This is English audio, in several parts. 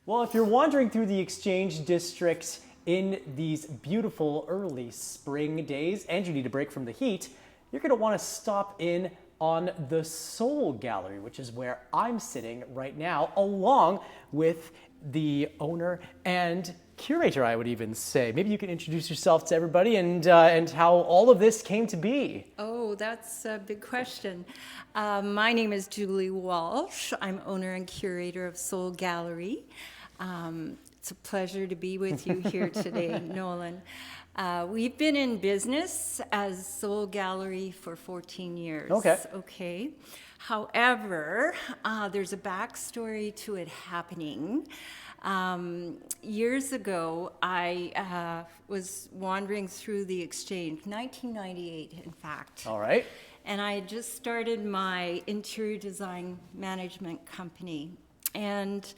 Well, if you're wandering through the Exchange District in these beautiful early spring days and you need a break from the heat, you're going to want to stop in on the Soul Gallery, which is where I'm sitting right now, along with the owner and curator, I would even say. Maybe you can introduce yourself to everybody and how all of this came to be. Oh, that's a big question. My name is Julie Walsh. I'm owner and curator of Soul Gallery. It's a pleasure to be with you here today, Nolan. We've been in business as Soul Gallery for 14 years. Okay. However, there's a backstory to it happening. Years ago, I was wandering through the Exchange, 1998, in fact. All right. And I had just started my interior design management company. And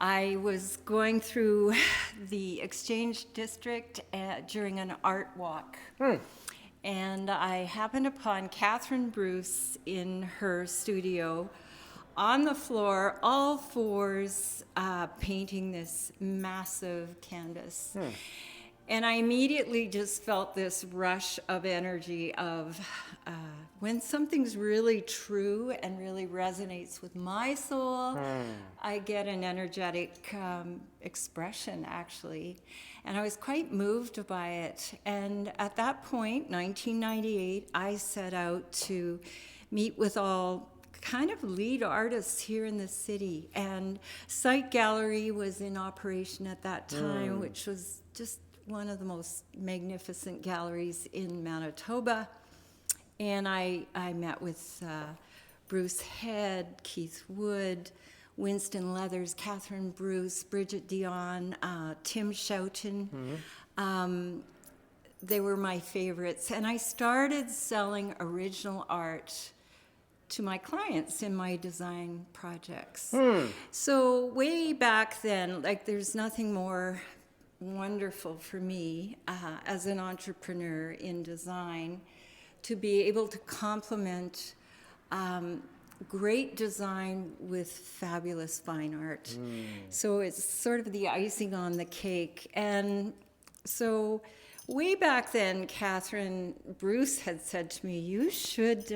I was going through the Exchange District during an art walk. And I happened upon Catherine Bruce in her studio on the floor, all fours, painting this massive canvas. And I immediately just felt this rush of energy of when something's really true and really resonates with my soul, I get an energetic expression, actually. And I was quite moved by it. And at that point, 1998, I set out to meet with all kind of lead artists here in the city. And Sight Gallery was in operation at that time, which was just one of the most magnificent galleries in Manitoba. And I met with Bruce Head, Keith Wood, Winston Leathers, Catherine Bruce, Bridget Dion, Tim Schouten. They were my favorites. And I started selling original art to my clients in my design projects. So way back then, like there's nothing more wonderful for me as an entrepreneur in design to be able to complement great design with fabulous fine art. So it's sort of the icing on the cake. And so way back then, Catherine Bruce had said to me, you should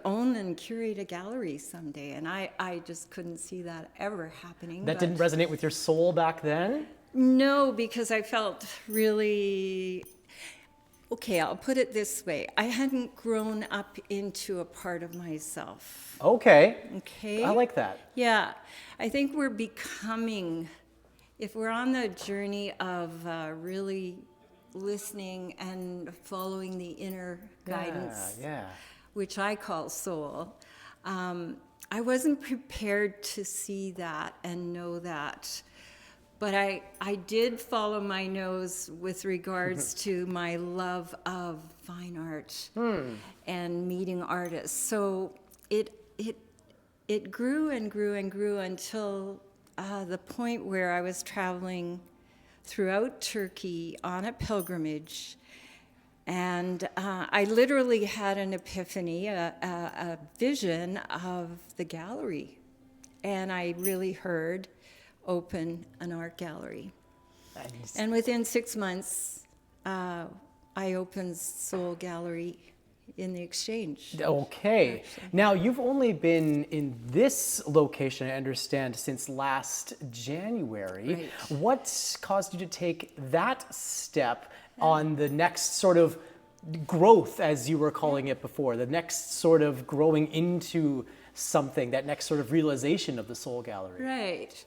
own and curate a gallery someday. And I just couldn't see that ever happening. That didn't resonate with your soul back then? No, because I felt really, okay, I'll put it this way. I hadn't grown up into a part of myself. Okay. I like that. Yeah. I think we're becoming, if we're on the journey of really listening and following the inner guidance, which I call soul, I wasn't prepared to see that and know that. But I did follow my nose with regards to my love of fine art and meeting artists. So it grew and grew and grew until the point where I was traveling throughout Turkey on a pilgrimage. And I literally had an epiphany, a vision of the gallery. And I really heard, open an art gallery. Nice. And within 6 months, I opened Soul Gallery in the Exchange. Okay. Actually. Now, you've only been in this location, I understand, since last January. Right. What caused you to take that step on the next sort of growth, as you were calling it before, the next sort of growing into something, that next sort of realization of the Soul Gallery? Right.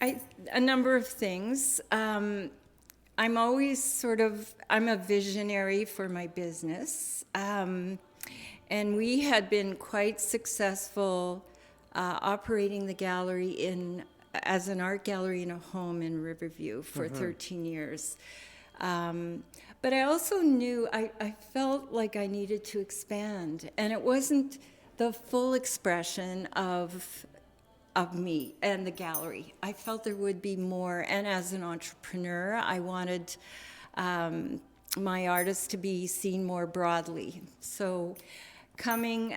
A number of things. I'm a visionary for my business. And we had been quite successful operating the gallery as an art gallery in a home in Riverview for 13 years. But I also knew, I felt like I needed to expand. And it wasn't the full expression of me and the gallery. I felt there would be more. And as an entrepreneur, I wanted my artists to be seen more broadly. So coming,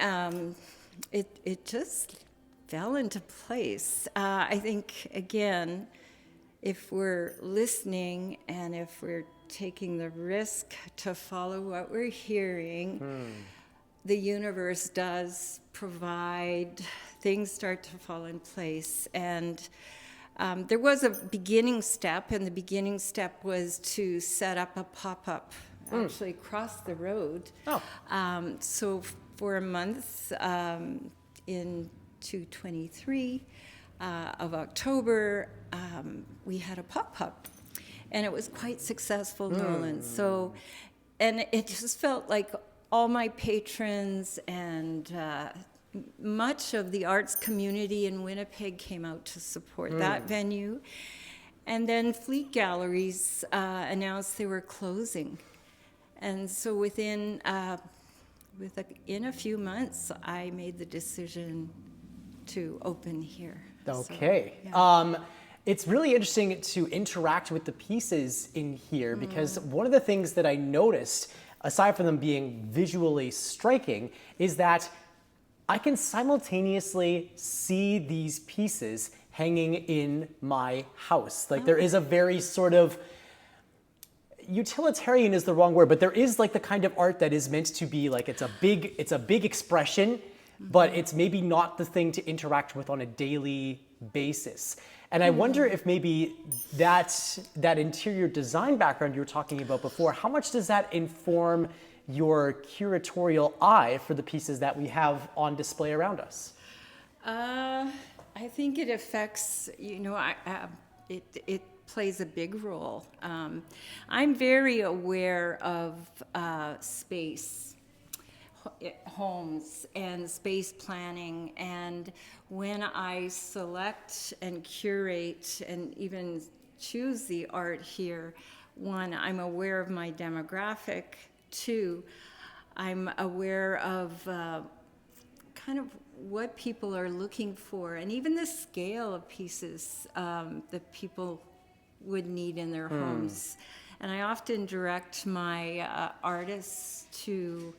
it just fell into place. I think, again, if we're listening and if we're taking the risk to follow what we're hearing, the universe does provide, things start to fall in place. And there was a beginning step, and the beginning step was to set up a pop-up actually across the road. So for a month in 2023 of October, we had a pop-up, and it was quite successful, Nolan. So, and it just felt like all my patrons and much of the arts community in Winnipeg came out to support that venue. And then Fleet Galleries announced they were closing. And so within a few months, I made the decision to open here. Okay. So, yeah. It's really interesting to interact with the pieces in here because one of the things that I noticed, aside from them being visually striking, is that I can simultaneously see these pieces hanging in my house. Like there is a very sort of, utilitarian is the wrong word, but there is like the kind of art that is meant to be like, it's a big expression, but it's maybe not the thing to interact with on a daily basis. And I wonder if maybe that interior design background you were talking about before, how much does that inform your curatorial eye for the pieces that we have on display around us? I think it affects, it plays a big role. I'm very aware of space, homes, and space planning. And when I select and curate and even choose the art here, one, I'm aware of my demographic. Two, I'm aware of kind of what people are looking for, and even the scale of pieces that people would need in their homes. And I often direct my artists to,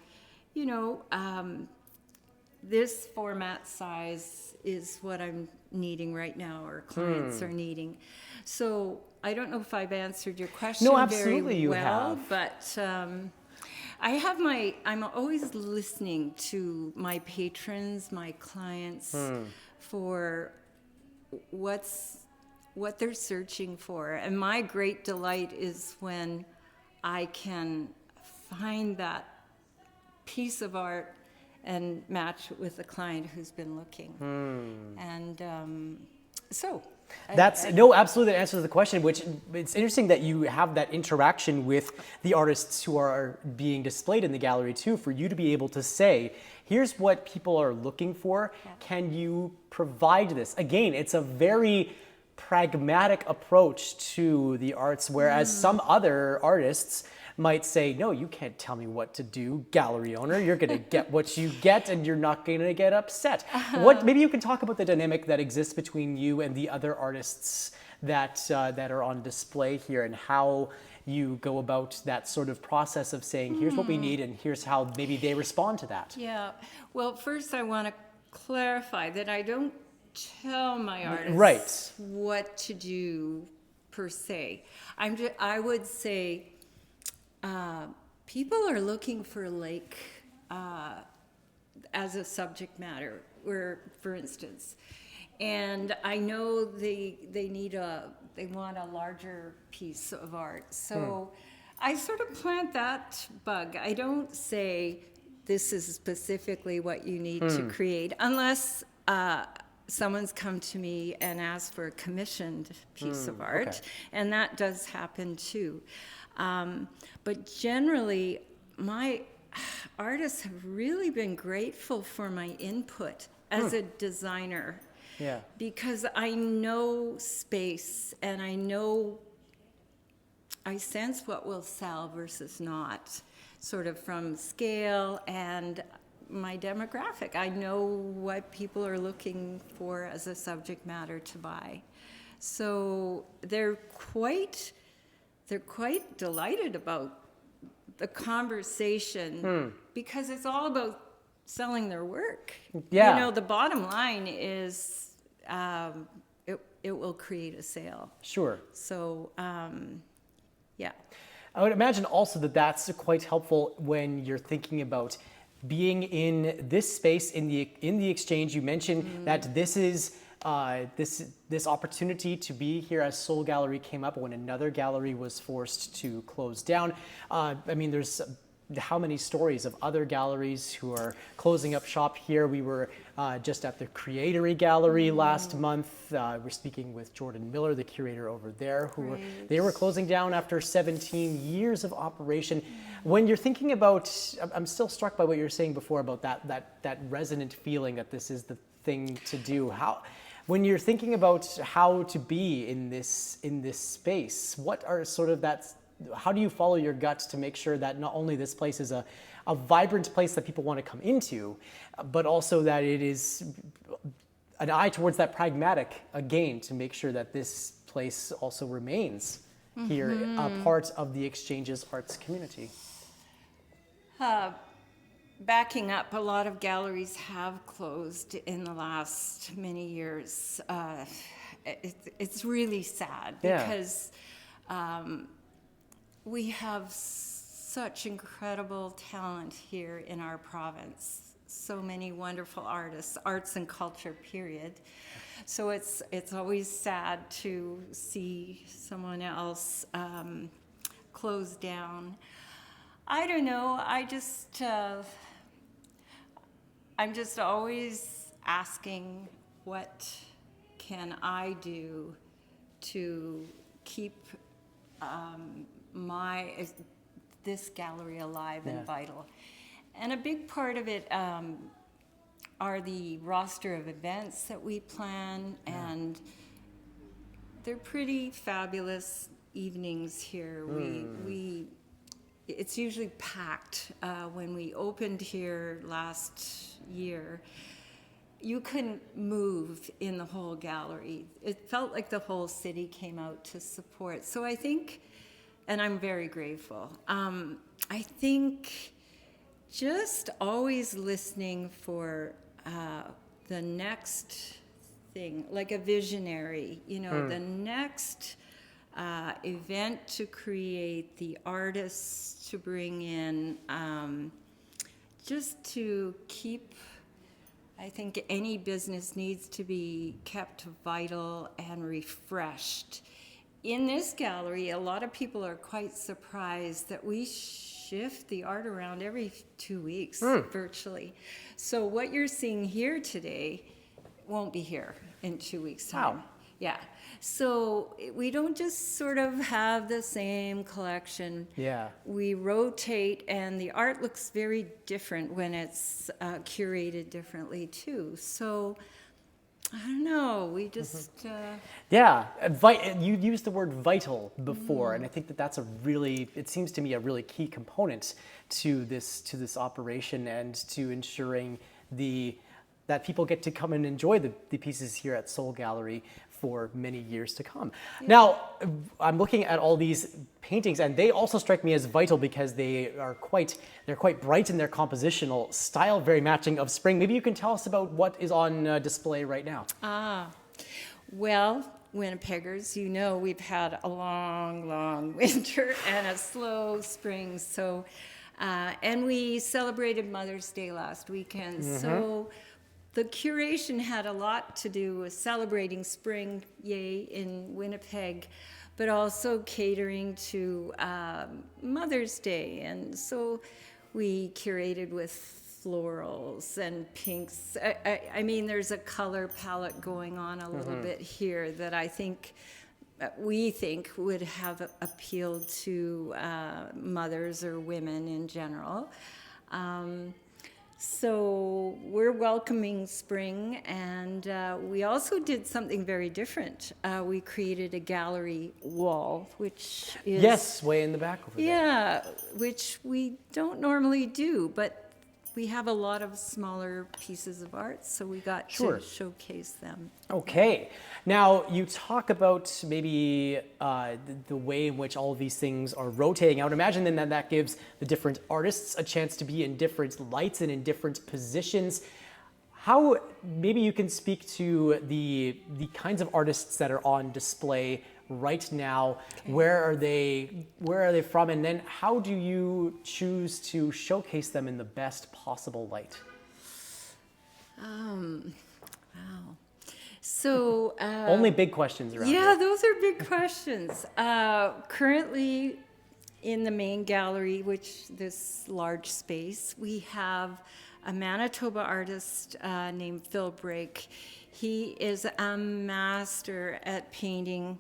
this format size is what I'm needing right now, or clients are needing. So I don't know if I've answered your question absolutely very well, you have. but I'm always listening to my patrons, my clients, for what they're searching for. And my great delight is when I can find that piece of art and match it with the client who's been looking. And absolutely, that answers the question, which it's interesting that you have that interaction with the artists who are being displayed in the gallery too, for you to be able to say, here's what people are looking for. Can you provide this? Again, it's a very pragmatic approach to the arts, whereas some other artists might say, no, you can't tell me what to do, gallery owner. You're going to get what you get, and you're not going to get upset. Maybe you can talk about the dynamic that exists between you and the other artists that are on display here, and how you go about that sort of process of saying, here's what we need, and here's how maybe they respond to that. Yeah. Well, first I want to clarify that I don't tell my artists what to do per se. I would say people are looking for as a subject matter, for instance, and I know they want a larger piece of art. So I sort of plant that bug. I don't say this is specifically what you need to create, unless someone's come to me and asked for a commissioned piece of art, and that does happen too. But generally, my artists have really been grateful for my input as a designer. Yeah. Because I know space, and I sense what will sell versus not, sort of from scale and my demographic. I know what people are looking for as a subject matter to buy. So they're quite delighted about the conversation, because it's all about selling their work. Yeah. You know, the bottom line is it will create a sale. Sure. So, yeah. I would imagine also that that's quite helpful when you're thinking about being in this space in the exchange. You mentioned that this is this opportunity to be here as Soul Gallery came up when another gallery was forced to close down. I mean, there's how many stories of other galleries who are closing up shop here. We were just at the Curator Gallery last month. We're speaking with Jordan Miller, the curator over there, who they were closing down after 17 years of operation. When you're thinking about, I'm still struck by what you were saying before about that resonant feeling that this is the thing to do. When you're thinking about how to be in this space, what are sort of how do you follow your guts to make sure that not only this place is a vibrant place that people want to come into, but also that it is an eye towards that pragmatic again to make sure that this place also remains here, a part of the Exchange's arts community? Backing up, a lot of galleries have closed in the last many years. It's really sad because we have such incredible talent here in our province. So many wonderful artists, arts and culture, period. So it's always sad to see someone else close down. I don't know. I'm just always asking, what can I do to keep this gallery alive and vital? And a big part of it are the roster of events that we plan, and they're pretty fabulous evenings here. It's usually packed. When we opened here last year, you couldn't move in the whole gallery. It felt like the whole city came out to support. So I think, and I'm very grateful, I think just always listening for the next thing, like a visionary, the next event to create, the artists to bring in, just to keep, I think any business needs to be kept vital and refreshed. In this gallery, a lot of people are quite surprised that we shift the art around every 2 weeks, virtually. So what you're seeing here today won't be here in 2 weeks' time. Wow. Yeah. So we don't just sort of have the same collection. Yeah. We rotate, and the art looks very different when it's curated differently too. So I don't know. We just you used the word vital before, and I think that's it seems to me a really key component to this operation and to ensuring that people get to come and enjoy the pieces here at Soul Gallery for many years to come. Yeah. Now, I'm looking at all these paintings, and they also strike me as vital because they're quite bright in their compositional style, very matching of spring. Maybe you can tell us about what is on display right now. Well, Winnipeggers, we've had a long, long winter and a slow spring. So, and we celebrated Mother's Day last weekend. So the curation had a lot to do with celebrating spring, in Winnipeg, but also catering to Mother's Day. And so we curated with florals and pinks. I mean, there's a color palette going on a little bit here that we think would have appealed to mothers or women in general. So we're welcoming spring, and we also did something very different. We created a gallery wall, which is... Yes, way in the back over there. Yeah, which we don't normally do, but we have a lot of smaller pieces of art, so we got Sure. to showcase them. Okay. Now, you talk about maybe the way in which all of these things are rotating. I would imagine then that that gives the different artists a chance to be in different lights and in different positions. How, maybe you can speak to the kinds of artists that are on display right now. Okay. Where are they from? And then how do you choose to showcase them in the best possible light? Wow. So Only big questions around yeah, here. those are big questions. Currently, in the main gallery, which this large space, we have a Manitoba artist named Phil Brake. He is a master at painting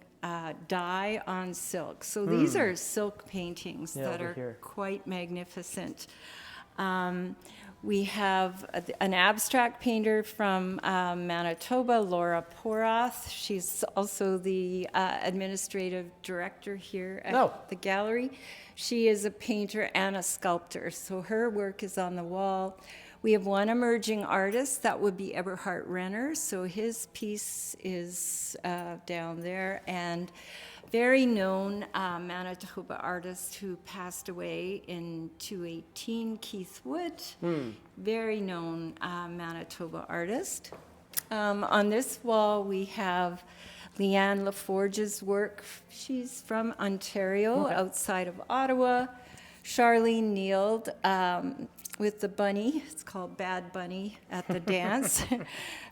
dye on silk. So these are silk paintings that over are here. quite magnificent. We have an abstract painter from Manitoba, Laura Porath. She's also the administrative director here at the gallery. She is a painter and a sculptor, so her work is on the wall. We have one emerging artist, that would be Eberhard Renner, so his piece is down there, and very known Manitoba artist who passed away in 2018, Keith Wood, very known Manitoba artist. On this wall we have Leanne LaForge's work. She's from Ontario, outside of Ottawa. Charlene Neild with the bunny. It's called Bad Bunny at the dance.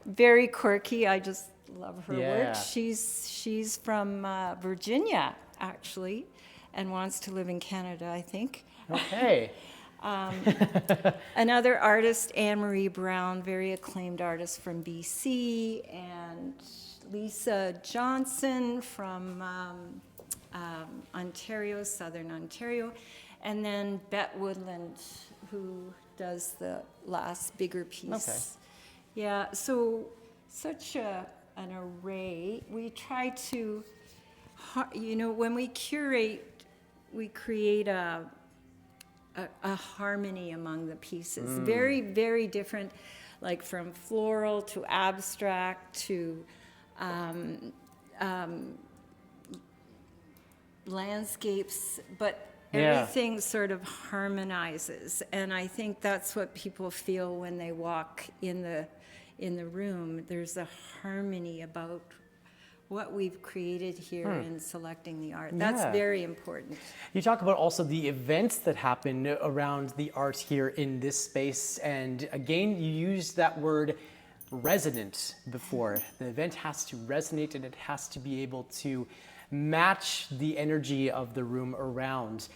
Very quirky. I just love her work. She's from Virginia, actually, and wants to live in Canada, I think. Okay. Another artist, Anne-Marie Brown, very acclaimed artist from BC, and Lisa Johnson from Ontario, Southern Ontario, and then Bet Woodland, who does the last bigger piece. Okay. Yeah, so such an array. We try to, when we curate, we create a harmony among the pieces. Very, very different, like from floral to abstract to landscapes, but everything sort of harmonizes. And I think that's what people feel when they walk in the room. There's a harmony about what we've created here in selecting the art. That's very important. You talk about also the events that happen around the art here in this space, and again, you used that word resonant before. The event has to resonate and it has to be able to match the energy of the room around.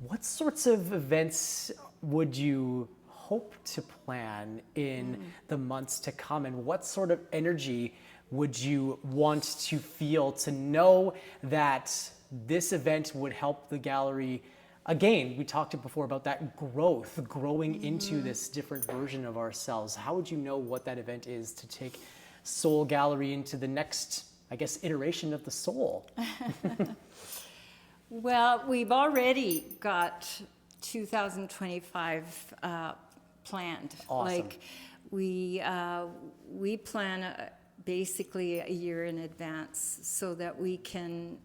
What sorts of events would you hope to plan in the months to come, and what sort of energy would you want to feel to know that this event would help the gallery? Again, we talked before about that growing into this different version of ourselves. How would you know what that event is to take Soul Gallery into the next, I guess, iteration of the soul? Well, we've already got 2025 planned. Awesome. Like we plan basically a year in advance so that we can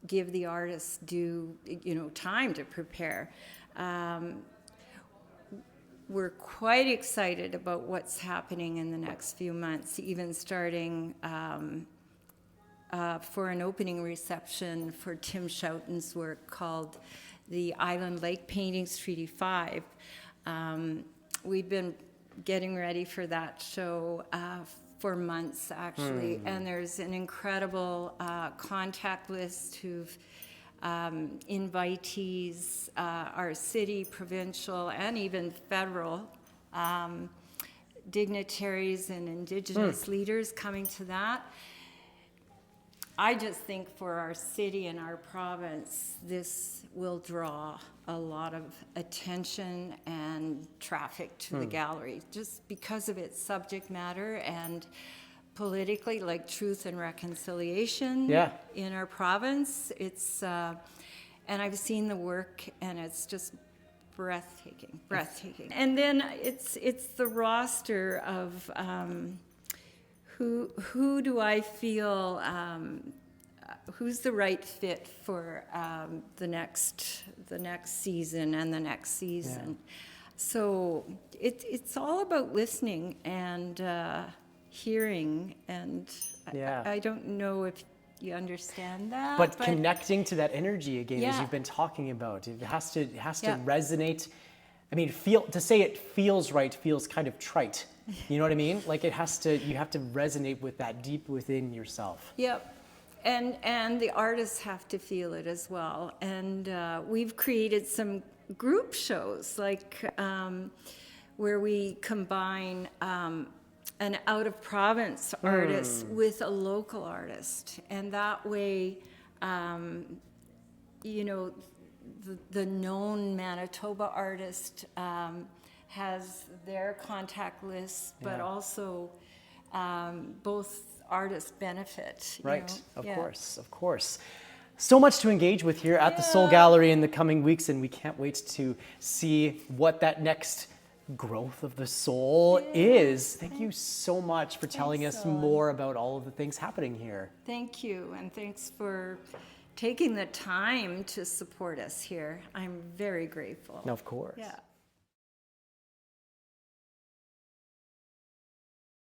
give the artists time to prepare. We're quite excited about what's happening in the next few months, even starting for an opening reception for Tim Schouten's work called the Island Lake Paintings Treaty 5. We've been getting ready for that show for months, actually, and there's an incredible contact list who've invitees, our city, provincial, and even federal dignitaries and Indigenous leaders coming to that. I just think for our city and our province, this will draw a lot of attention and traffic to the gallery, just because of its subject matter and politically, like truth and reconciliation in our province. It's and I've seen the work, and it's just breathtaking. And then it's the roster of who do I feel who's the right fit for the next season and the next season. Yeah. So it's all about listening and hearing, and I don't know if you understand that. But connecting to that energy again, as you've been talking about, it has to resonate. I mean, to say it feels right feels kind of trite. You know what I mean? Like you have to resonate with that deep within yourself. Yep. And the artists have to feel it as well. And we've created some group shows, like where we combine an out-of-province artist with a local artist. And that way, you know, the known Manitoba artist has their contact list, but also both artists benefit. Right, of course. So much to engage with here at the Soul Gallery in the coming weeks, and we can't wait to see what that next growth of the soul is. Thank you so much for telling us more about all of the things happening here. Thank you, and thanks for taking the time to support us here. I'm very grateful. Of course. Yeah.